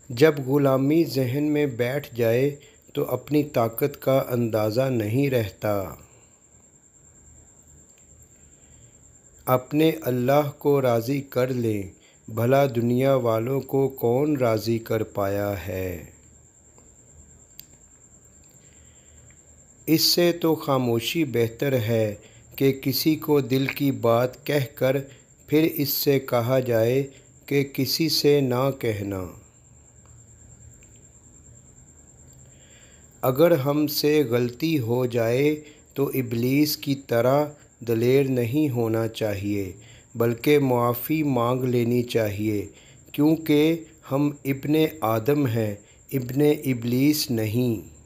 جب غلامی ذہن میں بیٹھ جائے تو اپنی طاقت کا اندازہ نہیں رہتا۔ اپنے اللہ کو راضی کر لیں، بھلا دنیا والوں کو کون راضی کر پایا ہے۔ اس سے تو خاموشی بہتر ہے کہ کسی کو دل کی بات کہہ کر پھر اس سے کہا جائے کہ کسی سے نہ کہنا۔ اگر ہم سے غلطی ہو جائے تو ابلیس کی طرح دلیر نہیں ہونا چاہیے، بلکہ معافی مانگ لینی چاہیے، کیونکہ ہم ابن آدم ہیں، ابن ابلیس نہیں۔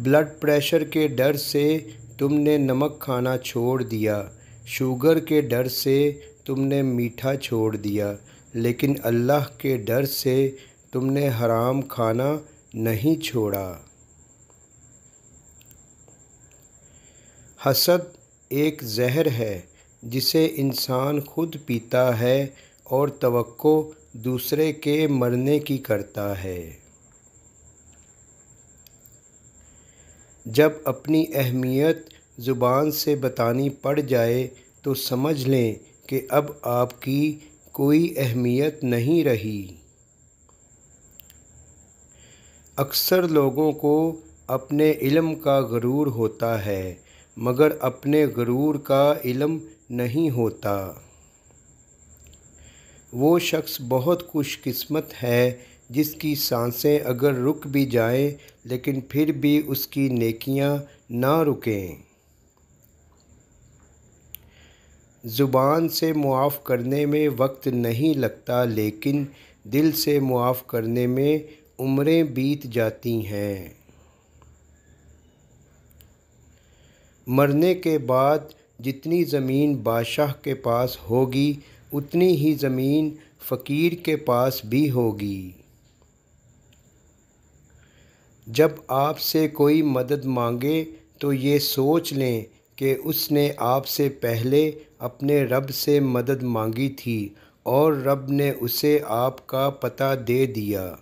بلڈ پریشر کے ڈر سے تم نے نمک کھانا چھوڑ دیا، شوگر کے ڈر سے تم نے میٹھا چھوڑ دیا، لیکن اللہ کے ڈر سے تم نے حرام کھانا نہیں چھوڑا۔ حسد ایک زہر ہے جسے انسان خود پیتا ہے اور توقع دوسرے کے مرنے کی کرتا ہے۔ جب اپنی اہمیت زبان سے بتانی پڑ جائے تو سمجھ لیں کہ اب آپ کی کوئی اہمیت نہیں رہی۔ اکثر لوگوں کو اپنے علم کا غرور ہوتا ہے، مگر اپنے غرور کا علم نہیں ہوتا۔ وہ شخص بہت خوش قسمت ہے جس کی سانسیں اگر رک بھی جائیں لیکن پھر بھی اس کی نیکیاں نہ رکیں۔ زبان سے معاف کرنے میں وقت نہیں لگتا، لیکن دل سے معاف کرنے میں عمریں بیت جاتی ہیں۔ مرنے کے بعد جتنی زمین بادشاہ کے پاس ہوگی اتنی ہی زمین فقیر کے پاس بھی ہوگی۔ جب آپ سے کوئی مدد مانگے تو یہ سوچ لیں کہ اس نے آپ سے پہلے اپنے رب سے مدد مانگی تھی اور رب نے اسے آپ کا پتہ دے دیا۔